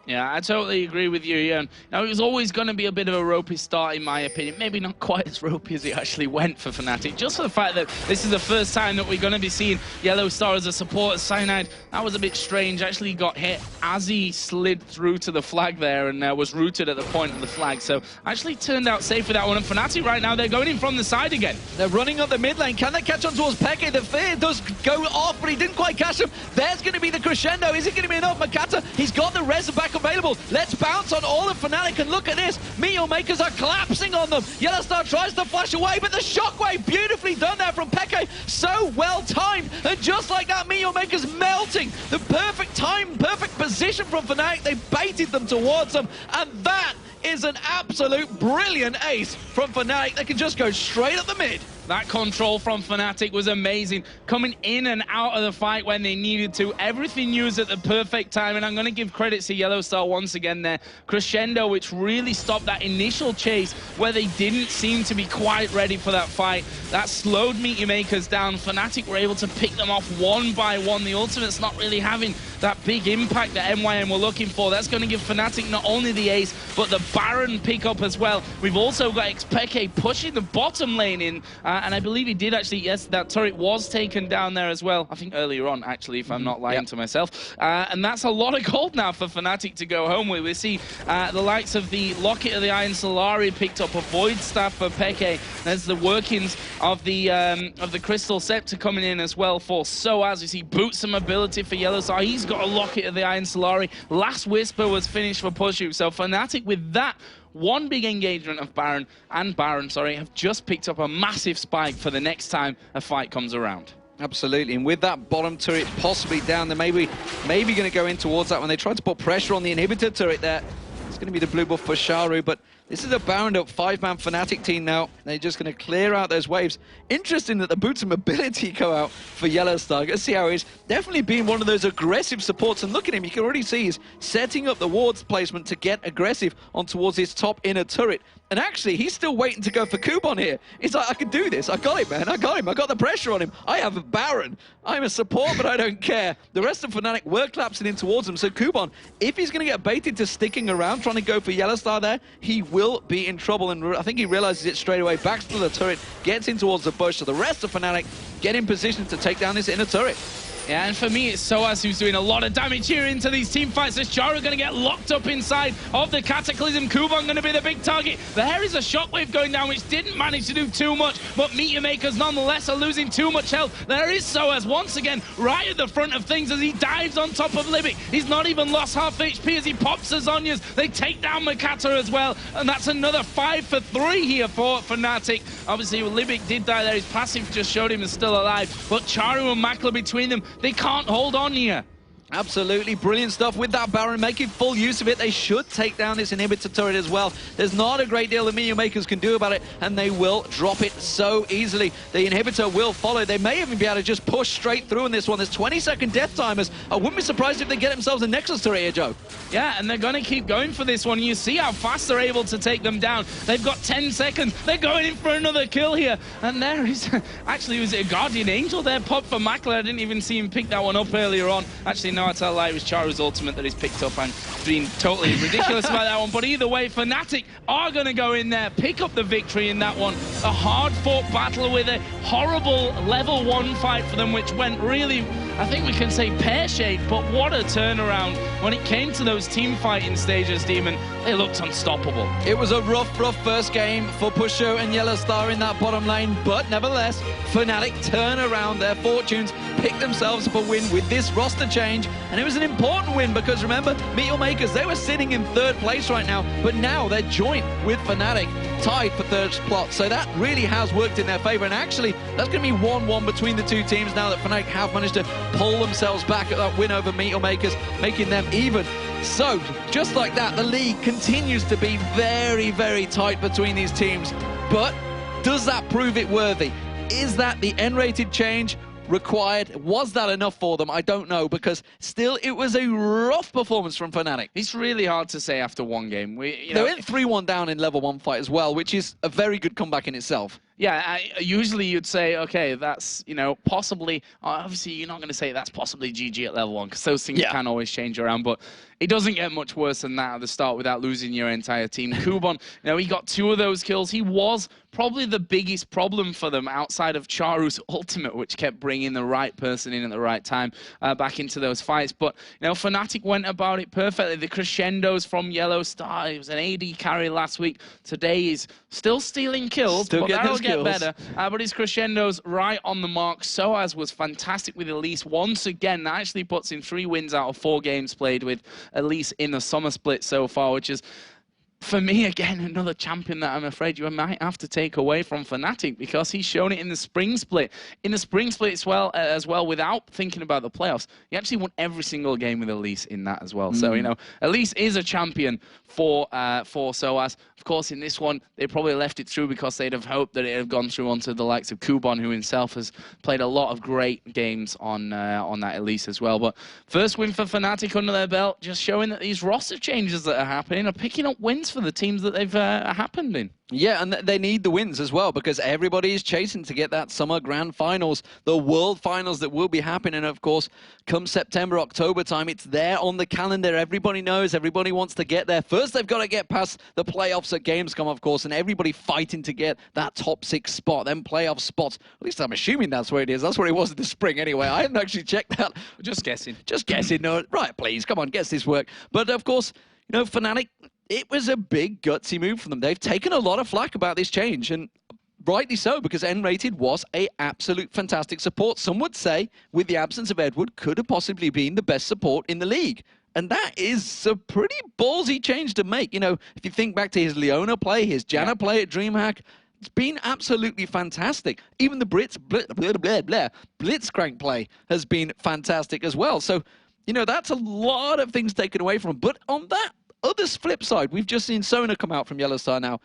Speaker 2: Yeah, I totally agree with you, Ian. Now, it was always going to be a bit of a ropey start, in my opinion. Maybe not quite as ropey as it actually went for Fnatic. Just for the fact that this is the first time that we're going to be seeing Yellow Star as a support. Cyanide, that was a bit strange. Actually got hit as he slid through to the flag there and was rooted at the point of the flag. So, actually turned out safe with that one. And Fnatic right now, they're going in from the side again.
Speaker 1: They're running up the mid lane. Can they catch on towards Peke? The fear does go off, but he didn't quite catch him. There's going to be the crescendo. Is it going to be enough? Makata, he's got the res back available. Let's bounce on all of Fnatic, and look at this. Meteor Makers are collapsing on them. Yellow Star tries to flash away, but the shockwave, beautifully done there from Peke. So well timed, and just like that, Meteor Makers melting. The perfect time, perfect position from Fnatic. They baited them towards them, and that is an absolute brilliant ace from Fnatic. They can just go straight up the mid.
Speaker 2: That control from Fnatic was amazing. Coming in and out of the fight when they needed to. Everything used at the perfect time. And I'm going to give credit to Yellow Star once again there. Crescendo, which really stopped that initial chase where they didn't seem to be quite ready for that fight. That slowed Meteor Makers down. Fnatic were able to pick them off one by one. The ultimate's not really having that big impact that MYM were looking for. That's going to give Fnatic not only the ace, but the Baron pickup as well. We've also got Xpeke pushing the bottom lane in. And I believe he did actually, yes, that turret was taken down there as well. I think earlier on, actually, if I'm not lying to myself. And that's a lot of gold now for Fnatic to go home with. We see the likes of the Locket of the Iron Solari picked up, a Void Staff for Peke. There's the workings of the Crystal Scepter coming in as well for Soaz. We see Boots and Mobility for Yellow Star. He's got a Locket of the Iron Solari. Last Whisper was finished for Pushu. So Fnatic with that one big engagement of Baron, have just picked up a massive spike for the next time a fight comes around.
Speaker 1: Absolutely, and with that bottom turret possibly down, they're maybe going to go in towards that when they try to put pressure on the inhibitor turret there. It's going to be the blue buff for Sharu, but this is a bound up 5-man Fnatic team now. They're just going to clear out those waves. Interesting that the Boots and Mobility go out for Yellow Star. Let's see how he's definitely been one of those aggressive supports. And look at him, you can already see he's setting up the wards placement to get aggressive on towards his top inner turret. And actually, he's still waiting to go for Kuban here. He's like, I can do this. I got it, man. I got him. I got the pressure on him. I have a Baron. I'm a support, but I don't care. The rest of Fnatic were collapsing in towards him. So Kuban, if he's going to get baited to sticking around, trying to go for Yellow Star there, he will be in trouble. And I think he realizes it straight away. Backs to the turret, gets in towards the bush. So the rest of Fnatic get in position to take down this inner turret.
Speaker 2: Yeah, and for me, it's Soaz who's doing a lot of damage here into these team fights. As Chara going to get locked up inside of the Cataclysm. Kuban going to be the big target. There is a shockwave going down, which didn't manage to do too much, but Meteor Makers nonetheless are losing too much health. There is Soaz once again right at the front of things as he dives on top of Libic. He's not even lost half HP as he pops the Zhonya's. They take down Makata as well, and that's another 5 for 3 here for Fnatic. Obviously, Libic did die there. His passive just showed him he's still alive, but Charu and Makla between them, they can't hold on here.
Speaker 1: Absolutely brilliant stuff with that Baron, making full use of it. They should take down this inhibitor turret as well. There's not a great deal the Meteor Makers can do about it, and they will drop it so easily. The inhibitor will follow. They may even be able to just push straight through in this one. There's 20-second death timers. I wouldn't be surprised if they get themselves a Nexus turret here, Joe.
Speaker 2: Yeah, and they're going to keep going for this one. You see how fast they're able to take them down. They've got 10 seconds. They're going in for another kill here. And there is... Actually, was it a Guardian Angel there? Pop for Makla. I didn't even see him pick that one up earlier on. Actually, no, I tell a lie. It was Charu's ultimate that he's picked up and being totally ridiculous about that one. But either way, Fnatic are going to go in there, pick up the victory in that one. A hard-fought battle with a horrible level 1 fight for them, which went really I think we can say pear-shaped, but what a turnaround. When it came to those team fighting stages, Demon, they looked unstoppable.
Speaker 1: It was a rough first game for Pusho and Yellow Star in that bottom lane, but nevertheless, Fnatic turn around their fortunes, pick themselves up a win with this roster change, and it was an important win because remember, Meteor Makers, they were sitting in 3rd place right now, but now they're joint with Fnatic, tied for 3rd spot, so that really has worked in their favor, and actually, that's going to be 1-1 between the two teams now that Fnatic have managed to pull themselves back at that win over Meteor Makers, making them even. So, just like that, the league continues to be very tight between these teams, but does that prove it worthy? Is that the N-rated change required? Was that enough for them? I don't know, because still it was a rough performance from Fnatic.
Speaker 2: It's really hard to say after one game.
Speaker 1: They went 3-1 down in level 1 fight as well, which is a very good comeback in itself.
Speaker 2: Yeah, usually you'd say, okay, that's, possibly, obviously you're not going to say that's possibly GG at level 1, because those things can always change around, but it doesn't get much worse than that at the start without losing your entire team. Kubon, he got 2 of those kills. He was probably the biggest problem for them outside of Charu's ultimate, which kept bringing the right person in at the right time back into those fights. But, Fnatic went about it perfectly. The crescendos from Yellow Star, he was an AD carry last week. Today he's still stealing kills, but that'll get better. But his crescendos right on the mark. Soaz was fantastic with Elise. Once again, that actually puts in 3 wins out of 4 games played with Elise in the summer split so far, which is, for me, again, another champion that I'm afraid you might have to take away from Fnatic because he's shown it in the spring split. In the spring split as well, without thinking about the playoffs, he actually won every single game with Elise in that as well. So, Elise is a champion for Soaz. Of course, in this one, they probably left it through because they'd have hoped that it had gone through onto the likes of Kubon, who himself has played a lot of great games on that Elise as well. But first win for Fnatic under their belt, just showing that these roster changes that are happening are picking up wins for the teams that they've happened in.
Speaker 1: Yeah, and they need the wins as well because everybody is chasing to get that summer grand finals, the world finals that will be happening, of course, come September, October time. It's there on the calendar. Everybody knows, everybody wants to get there. First, they've got to get past the playoffs at Gamescom, of course, and everybody fighting to get that top 6 spot, then playoff spots. At least I'm assuming that's where it is. That's where it was in the spring anyway. I haven't actually checked that.
Speaker 2: Just guessing.
Speaker 1: Just guessing. No, right, please, come on, guess this work. But, of course, Fnatic, it was a big, gutsy move for them. They've taken a lot of flack about this change, and rightly so, because N-rated was a absolute fantastic support. Some would say, with the absence of Edward, could have possibly been the best support in the league. And that is a pretty ballsy change to make. If you think back to his Leona play, his Janna play at DreamHack, it's been absolutely fantastic. Even the Blitzcrank play has been fantastic as well. So, that's a lot of things taken away from him. But on that other flip side, we've just seen Sona come out from Yellow Star now.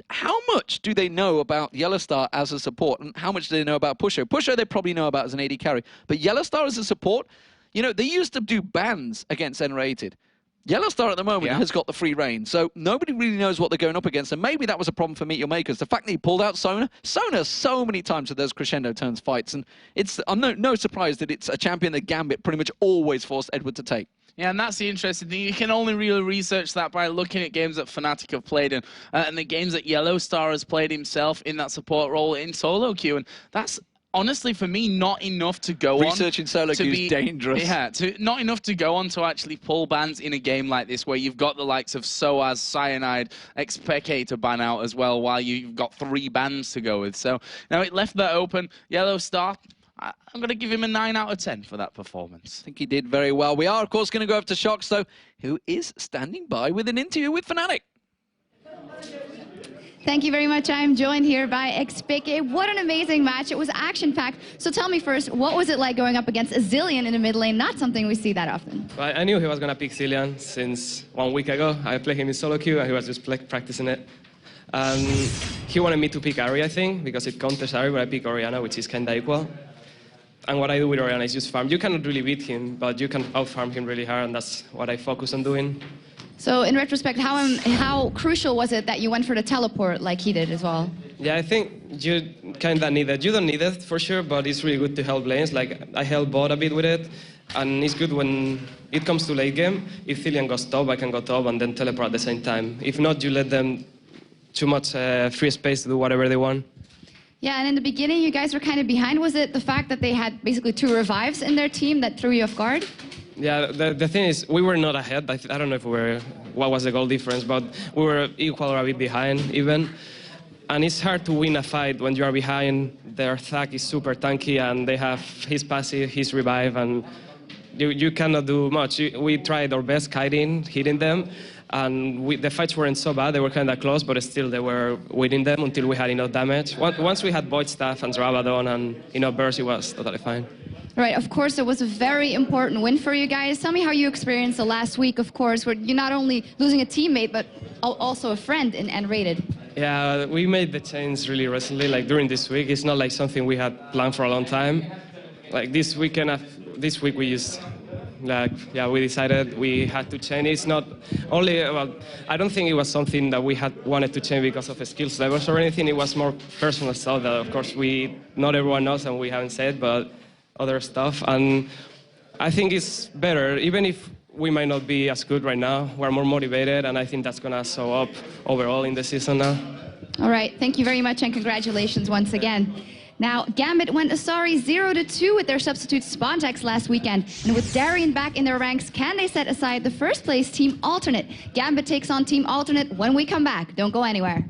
Speaker 1: How much do they know about Yellow Star as a support, and how much do they know about Pusho? Pusho they probably know about as an AD carry, but Yellow Star as a support, they used to do bans against N-rated. Yellow Star at the moment has got the free reign, so nobody really knows what they're going up against, and maybe that was a problem for Meteor Makers. The fact that he pulled out Sona so many times with those crescendo turns fights, and I'm no surprise that it's a champion that Gambit pretty much always forced Edward to take.
Speaker 2: Yeah, and that's the interesting thing. You can only really research that by looking at games that Fnatic have played in, and the games that Yellow Star has played himself in that support role in solo queue, and that's honestly, for me, not enough to go on.
Speaker 1: Researching solo queue is dangerous.
Speaker 2: Yeah, not enough to go on to actually pull bans in a game like this where you've got the likes of Soaz, Cyanide, Expeke to ban out as well while you've got 3 bans to go with. So now it left that open. Yellow Star, I'm going to give him a 9 out of 10 for that performance.
Speaker 1: I think he did very well. We are, of course, going to go over to Shox, though, who is standing by with an interview with Fnatic.
Speaker 3: Thank you very much. I'm joined here by Expeke. What an amazing match. It was action-packed. So tell me first, what was it like going up against a Zilean in the mid lane? Not something we see that often.
Speaker 4: Well, I knew he was going to pick Zilean since 1 week ago. I played him in solo queue, and he was just practicing it. He wanted me to pick Ahri, I think, because it counters Ahri, but I pick Orianna, which is kind of equal. And what I do with Orianna is just farm. You cannot really beat him, but you can out-farm him really hard, and that's what I focus on doing.
Speaker 3: So in retrospect, how crucial was it that you went for the teleport like he did as well?
Speaker 4: Yeah, I think you kind of need it. You don't need it for sure, but it's really good to help lanes. Like, I help bot a bit with it, and it's good when it comes to late game. If Zilean goes top, I can go top and then teleport at the same time. If not, you let them too much free space to do whatever they want.
Speaker 3: Yeah, and in the beginning, you guys were kind of behind. Was it the fact that they had basically 2 revives in their team that threw you off guard?
Speaker 4: Yeah, the thing is, we were not ahead. I don't know if we were, what was the goal difference, but we were equal or a bit behind even. And it's hard to win a fight when you are behind. Their attack is super tanky, and they have his passive, his revive, and you cannot do much. We tried our best kiting, hitting them, and the fights weren't so bad. They were kind of close, but still they were winning them until we had enough damage. Once we had Void Staff and Rabadon and enough burst, it was totally fine.
Speaker 3: Right, of course, it was a very important win for you guys. Tell me how you experienced the last week, of course, where you're not only losing a teammate, but also a friend in N-rated.
Speaker 4: Yeah, we made the change really recently, like during this week. It's not like something we had planned for a long time. Like this week we just, we decided we had to change. It's not only about, I don't think it was something that we had wanted to change because of the skills levels or anything. It was more personal stuff that, of course, not everyone knows and we haven't said, but other stuff. And I think it's better, even if we might not be as good right now, we're more motivated, and I think that's going to show up overall in the season now.
Speaker 3: All right, thank you very much, and congratulations once again. Now, Gambit went a sorry 0-2 with their substitute Spontex last weekend. And with Darien back in their ranks, can they set aside the first place Team Alternate? Gambit takes on Team Alternate when we come back. Don't go anywhere.